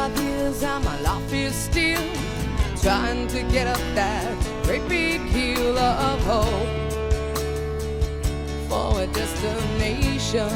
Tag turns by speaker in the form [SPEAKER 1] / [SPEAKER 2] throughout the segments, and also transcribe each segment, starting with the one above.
[SPEAKER 1] 5 years and my life is still trying to get up that great big hill of hope for a destination.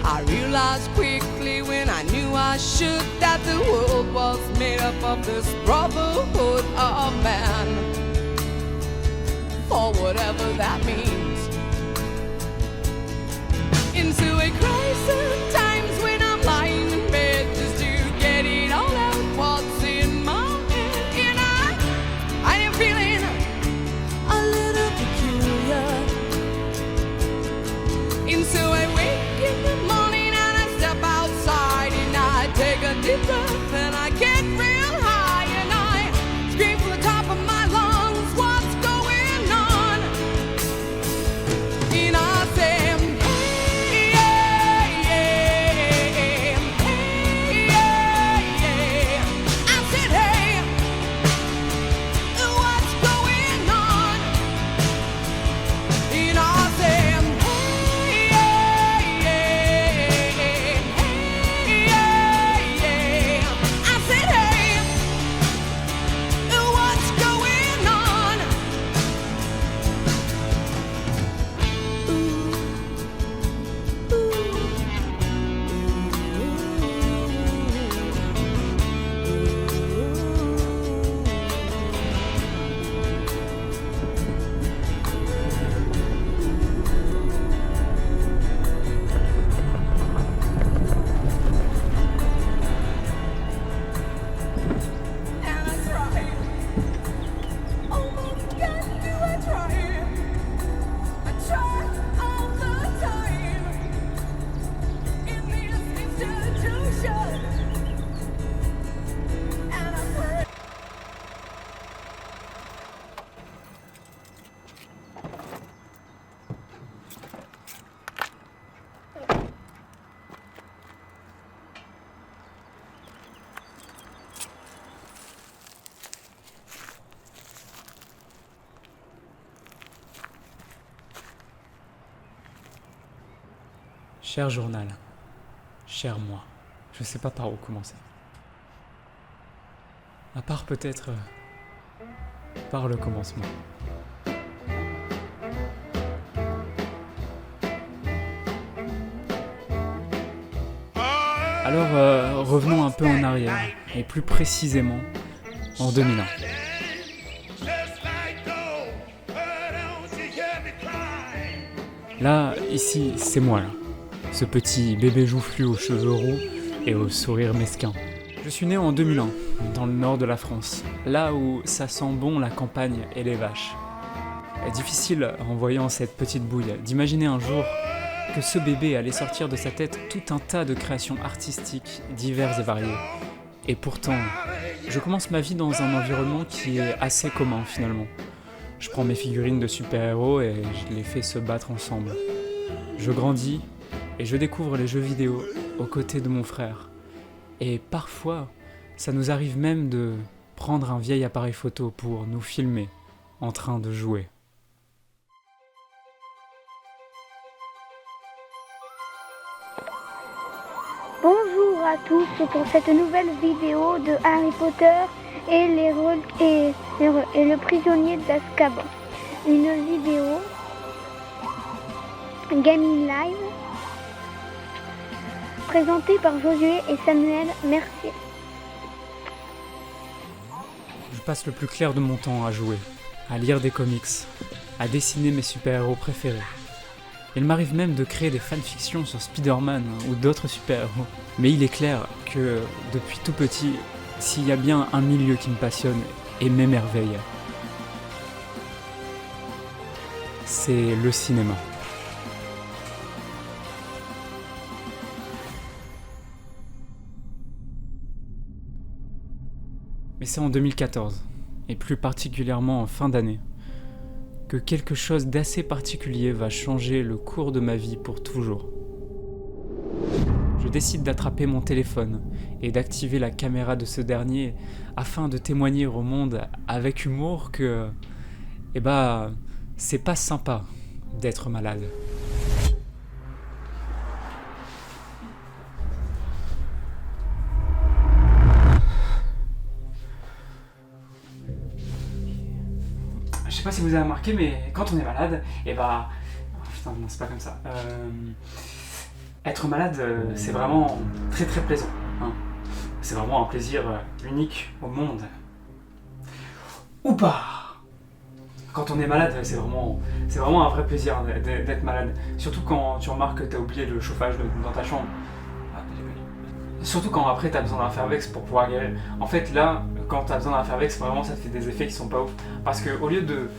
[SPEAKER 1] I realized quickly when I knew I should that the world was made up of this brotherhood of man, for whatever that means. Into a crisis times when I'm lying in bed just to get it all out what's in my head. And I am feeling a little peculiar. And so I wake in the morning and I step outside and I take a deep breath and I get real high and I scream from the top of my lungs, what's going on? And I say,
[SPEAKER 2] Cher journal, cher moi, je sais pas par où commencer. À part peut-être par le commencement. Alors revenons un peu en arrière, et plus précisément en 2001. Là, ici, c'est moi là. Ce petit bébé joufflu aux cheveux roux et au sourire mesquin. Je suis né en 2001, dans le nord de la France, là où ça sent bon la campagne et les vaches. Difficile, en voyant cette petite bouille, d'imaginer un jour que ce bébé allait sortir de sa tête tout un tas de créations artistiques diverses et variées. Et pourtant, je commence ma vie dans un environnement qui est assez commun finalement. Je prends mes figurines de super-héros et je les fais se battre ensemble. Je grandis et je découvre les jeux vidéo aux côtés de mon frère. Et parfois, ça nous arrive même de prendre un vieil appareil photo pour nous filmer en train de jouer.
[SPEAKER 3] Bonjour à tous pour cette nouvelle vidéo de Harry Potter et le prisonnier d'Azkaban. Une vidéo Gaming Live présentée par Josué et Samuel Mercier.
[SPEAKER 2] Je passe le plus clair de mon temps à jouer, à lire des comics, à dessiner mes super-héros préférés. Il m'arrive même de créer des fanfictions sur Spider-Man ou d'autres super-héros. Mais il est clair que, depuis tout petit, s'il y a bien un milieu qui me passionne et m'émerveille, c'est le cinéma. Mais c'est en 2014, et plus particulièrement en fin d'année, que quelque chose d'assez particulier va changer le cours de ma vie pour toujours. Je décide d'attraper mon téléphone et d'activer la caméra de ce dernier afin de témoigner au monde avec humour que, c'est pas sympa d'être malade. sais pas si vous avez remarqué, mais quand on est malade, et bah... oh, putain, non, c'est pas comme ça. Être malade, c'est vraiment très très plaisant. Hein. C'est vraiment un plaisir unique au monde. Ou pas. Quand on est malade, c'est vraiment un vrai plaisir d'être malade. Surtout quand tu remarques que t'as oublié le chauffage dans ta chambre. Surtout quand après t'as besoin d'un Fairvex pour pouvoir guérir. En fait là, quand t'as besoin d'un Fairvex, vraiment ça te fait des effets qui sont pas ouf. Parce que au lieu de...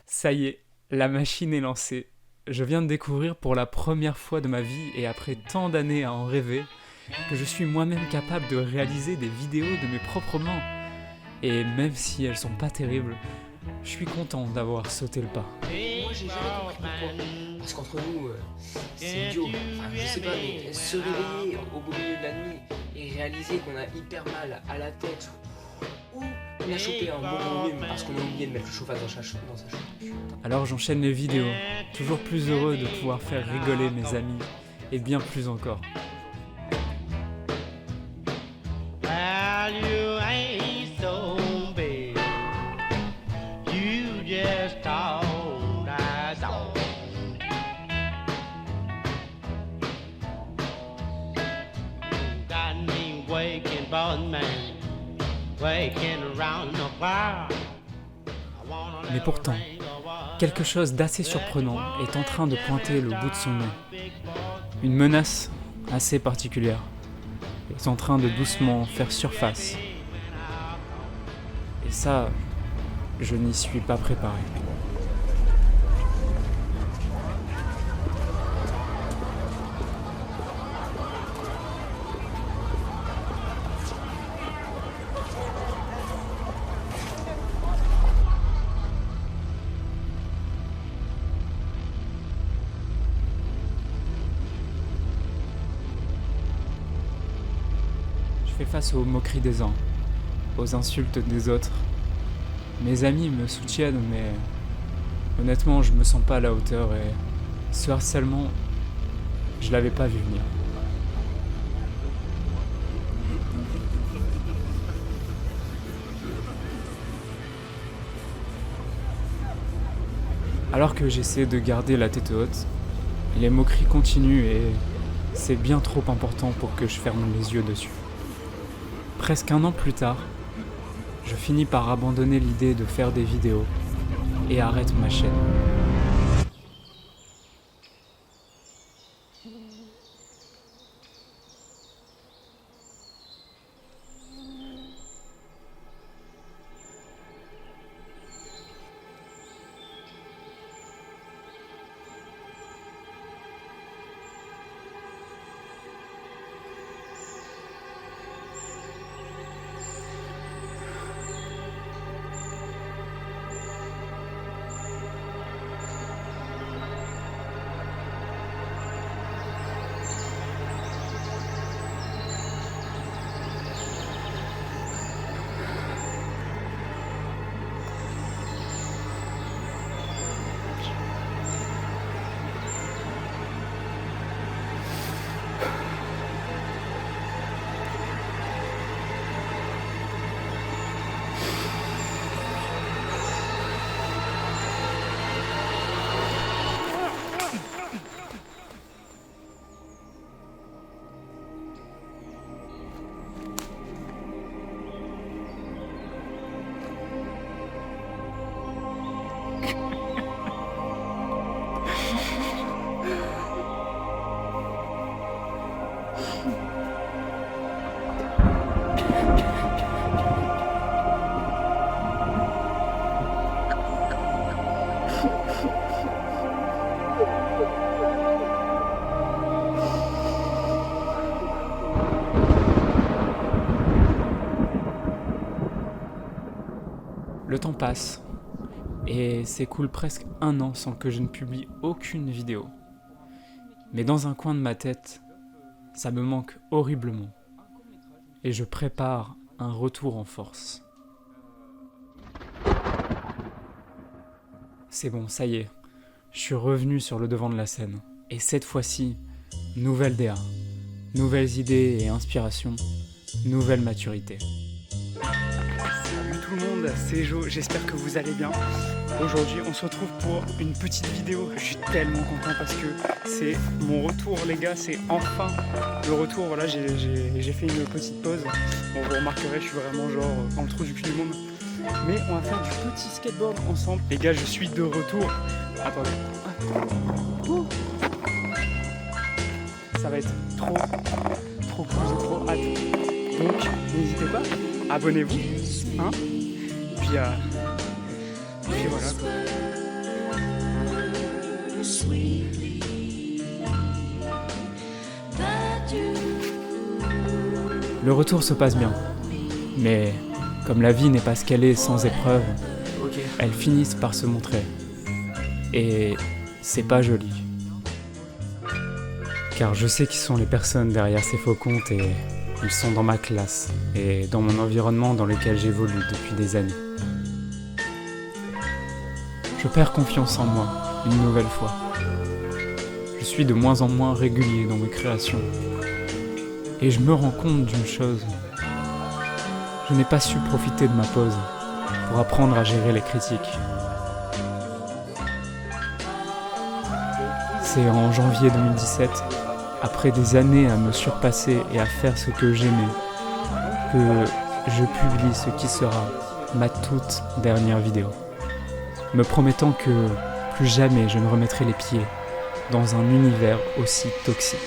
[SPEAKER 2] Ça y est, la machine est lancée. Je viens de découvrir pour la première fois de ma vie, et après tant d'années à en rêver, que je suis moi-même capable de réaliser des vidéos de mes propres mains. Et même si elles sont pas terribles, je suis content d'avoir sauté le pas.
[SPEAKER 4] Moi j'ai jamais compris pourquoi. Parce qu'entre nous, c'est idiot. Enfin, je sais pas, mais se réveiller au beau milieu de la nuit et réaliser qu'on a hyper mal à la tête, ou on a chopé un bon rhume parce qu'on a oublié de mettre le chauffage dans sa chambre.
[SPEAKER 2] Alors j'enchaîne les vidéos, toujours plus heureux de pouvoir faire rigoler mes amis, et bien plus encore.
[SPEAKER 5] Well, you ain't so big. You just told us all. Got me waking, but man, waking around the clock.
[SPEAKER 2] Mais pourtant, quelque chose d'assez surprenant est en train de pointer le bout de son nez. Une menace assez particulière est en train de doucement faire surface. Et ça, je n'y suis pas préparé. Je fais face aux moqueries des uns, aux insultes des autres. Mes amis me soutiennent, mais honnêtement, je me sens pas à la hauteur et ce harcèlement, je l'avais pas vu venir. Alors que j'essaie de garder la tête haute, les moqueries continuent et c'est bien trop important pour que je ferme les yeux dessus. Presque un an plus tard, je finis par abandonner l'idée de faire des vidéos et arrête ma chaîne. Le temps passe. et s'écoule presque 1 an sans que je ne publie aucune vidéo. Mais dans un coin de ma tête, ça me manque horriblement. Et je prépare un retour en force. C'est bon, ça y est. Je suis revenu sur le devant de la scène. Et cette fois-ci, nouvelle DA. Nouvelles idées et inspirations. Nouvelle maturité. Salut tout le monde, c'est Jo, j'espère que vous allez bien. Aujourd'hui, on se retrouve pour une petite vidéo. Je suis tellement content parce que c'est mon retour, les gars. C'est enfin le retour. Voilà, j'ai fait une petite pause. Bon, vous remarquerez, je suis vraiment genre dans le trou du cul du monde. Mais on va faire du petit skateboard ensemble. Les gars, je suis de retour. Attendez. Oh. Ça va être trop cool, j'ai trop hâte. Donc, n'hésitez pas, abonnez-vous. Hein, puis voilà. Le retour se passe bien. Mais comme la vie n'est pas ce qu'elle est sans épreuve, elles finissent par se montrer. Et c'est pas joli. Car je sais qui sont les personnes derrière ces faux comptes et ils sont dans ma classe et dans mon environnement dans lequel j'évolue depuis des années. Je perds confiance en moi une nouvelle fois. Je suis de moins en moins régulier dans mes créations. Et je me rends compte d'une chose. Je n'ai pas su profiter de ma pause pour apprendre à gérer les critiques. C'est en janvier 2017, après des années à me surpasser et à faire ce que j'aimais, que je publie ce qui sera ma toute dernière vidéo, me promettant que plus jamais je ne remettrai les pieds dans un univers aussi toxique.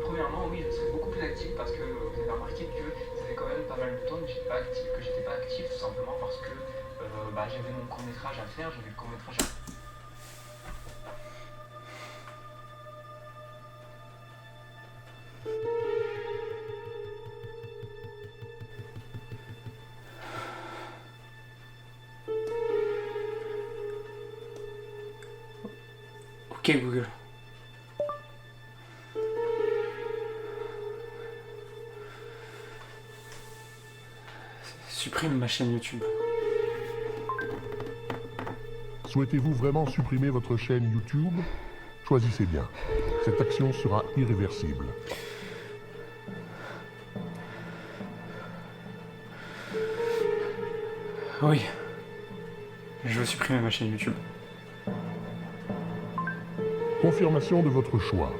[SPEAKER 4] Premièrement, oui, je serais beaucoup plus actif parce que vous avez remarqué que ça fait quand même pas mal de temps que j'étais pas actif, tout simplement parce que j'avais mon court-métrage à faire, j'avais le court-métrage à faire.
[SPEAKER 2] Ok Google. Supprime ma chaîne YouTube.
[SPEAKER 6] Souhaitez-vous vraiment supprimer votre chaîne YouTube? Choisissez bien. Cette action sera irréversible.
[SPEAKER 2] Oui. Je veux supprimer ma chaîne YouTube.
[SPEAKER 6] Confirmation de votre choix.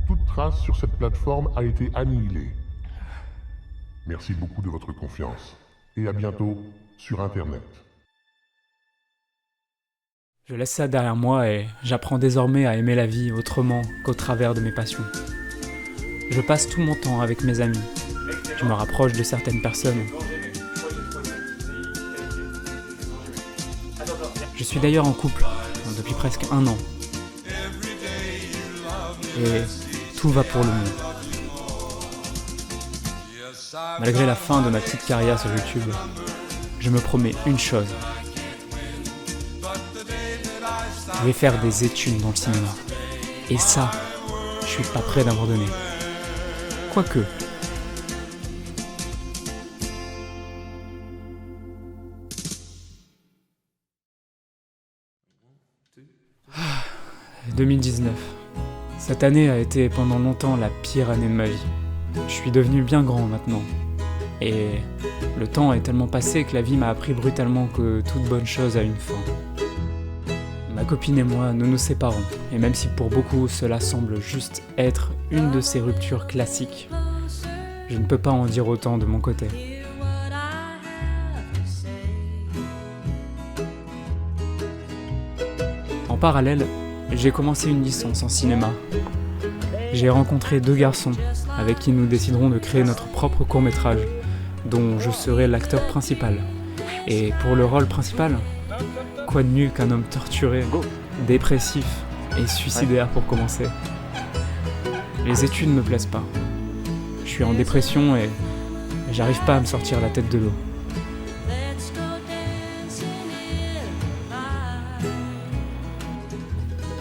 [SPEAKER 6] Toute trace sur cette plateforme a été annihilée. Merci beaucoup de votre confiance. Et à bientôt sur Internet.
[SPEAKER 2] Je laisse ça derrière moi et j'apprends désormais à aimer la vie autrement qu'au travers de mes passions. Je passe tout mon temps avec mes amis. Je me rapproche de certaines personnes. Je suis d'ailleurs en couple depuis presque 1 an. Et tout va pour le mieux. Malgré la fin de ma petite carrière sur YouTube, je me promets une chose. Je vais faire des études dans le cinéma. Et ça, je suis pas prêt d'abandonner. Quoique. Ah, 2019. Cette année a été pendant longtemps la pire année de ma vie. Je suis devenu bien grand maintenant. Et le temps est tellement passé que la vie m'a appris brutalement que toute bonne chose a une fin. Ma copine et moi, nous nous séparons. Et même si pour beaucoup cela semble juste être une de ces ruptures classiques, je ne peux pas en dire autant de mon côté. En parallèle, j'ai commencé une licence en cinéma. J'ai rencontré 2 garçons avec qui nous déciderons de créer notre propre court-métrage, dont je serai l'acteur principal. Et pour le rôle principal, quoi de mieux qu'un homme torturé, dépressif et suicidaire pour commencer. Les études me plaisent pas. Je suis en dépression et j'arrive pas à me sortir la tête de l'eau.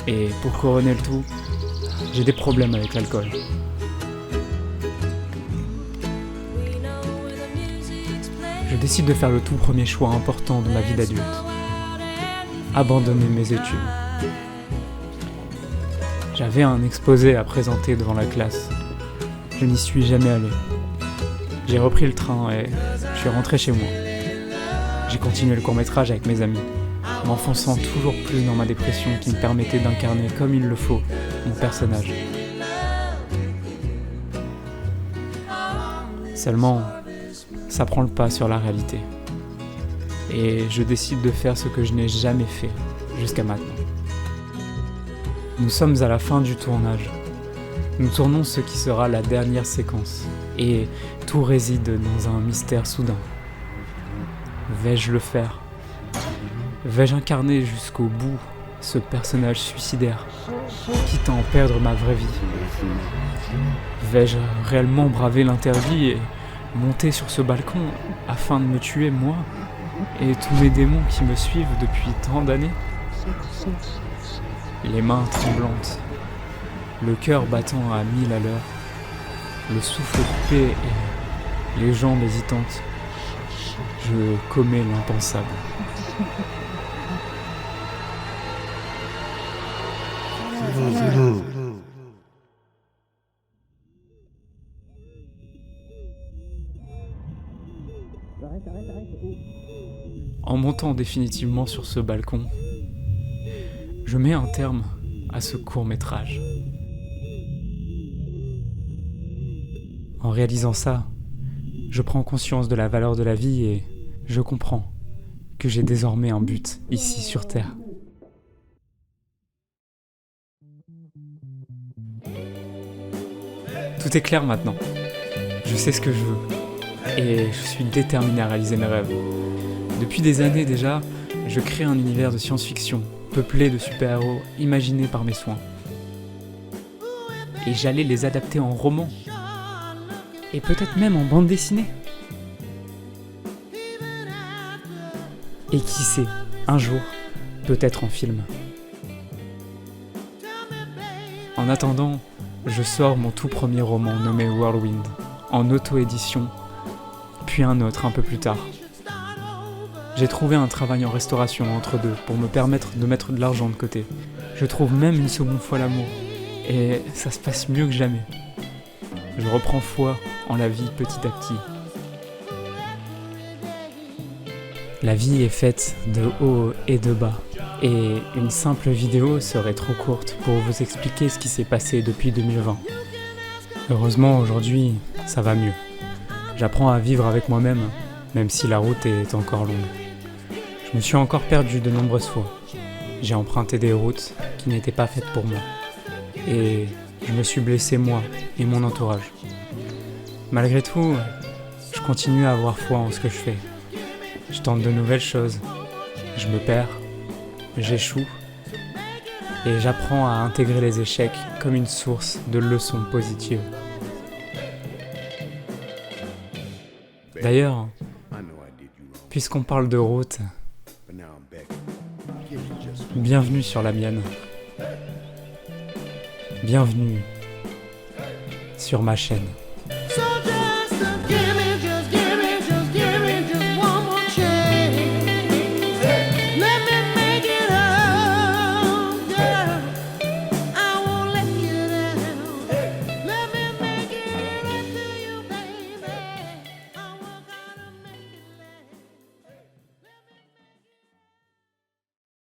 [SPEAKER 2] Et pour couronner le tout, j'ai des problèmes avec l'alcool. Je décide de faire le tout premier choix important de ma vie d'adulte. Abandonner mes études. J'avais un exposé à présenter devant la classe. Je n'y suis jamais allé. J'ai repris le train et je suis rentré chez moi. J'ai continué le court-métrage avec mes amis, m'enfonçant toujours plus dans ma dépression qui me permettait d'incarner comme il le faut mon personnage. Seulement, ça prend le pas sur la réalité. Et je décide de faire ce que je n'ai jamais fait jusqu'à maintenant. Nous sommes à la fin du tournage. Nous tournons ce qui sera la dernière séquence. Et tout réside dans un mystère soudain. Vais-je le faire ? Vais-je incarner jusqu'au bout ce personnage suicidaire, quitte à en perdre ma vraie vie ? Vais-je réellement braver l'interdit et monter sur ce balcon afin de me tuer moi et tous mes démons qui me suivent depuis tant d'années ? Les mains tremblantes, le cœur battant à 1000 à l'heure, le souffle coupé et les jambes hésitantes, je commets l'impensable. En montant définitivement sur ce balcon, je mets un terme à ce court-métrage. En réalisant ça, je prends conscience de la valeur de la vie et je comprends que j'ai désormais un but ici sur Terre. Tout est clair maintenant. Je sais ce que je veux et je suis déterminé à réaliser mes rêves. Depuis des années déjà, je crée un univers de science-fiction peuplé de super-héros imaginés par mes soins. Et j'allais les adapter en roman. Et peut-être même en bande dessinée. Et qui sait, un jour, peut-être en film. En attendant, je sors mon tout premier roman nommé Whirlwind, en auto-édition, puis un autre un peu plus tard. J'ai trouvé un travail en restauration entre deux pour me permettre de mettre de l'argent de côté. Je trouve même une seconde fois l'amour, et ça se passe mieux que jamais. Je reprends foi en la vie petit à petit. La vie est faite de haut et de bas, et une simple vidéo serait trop courte pour vous expliquer ce qui s'est passé depuis 2020. Heureusement, aujourd'hui, ça va mieux. J'apprends à vivre avec moi-même, même si la route est encore longue. Je me suis encore perdu de nombreuses fois. J'ai emprunté des routes qui n'étaient pas faites pour moi. Et je me suis blessé moi et mon entourage. Malgré tout, je continue à avoir foi en ce que je fais. Je tente de nouvelles choses. Je me perds, j'échoue. Et j'apprends à intégrer les échecs comme une source de leçons positives. D'ailleurs, puisqu'on parle de route, bienvenue sur la mienne. Bienvenue sur ma chaîne.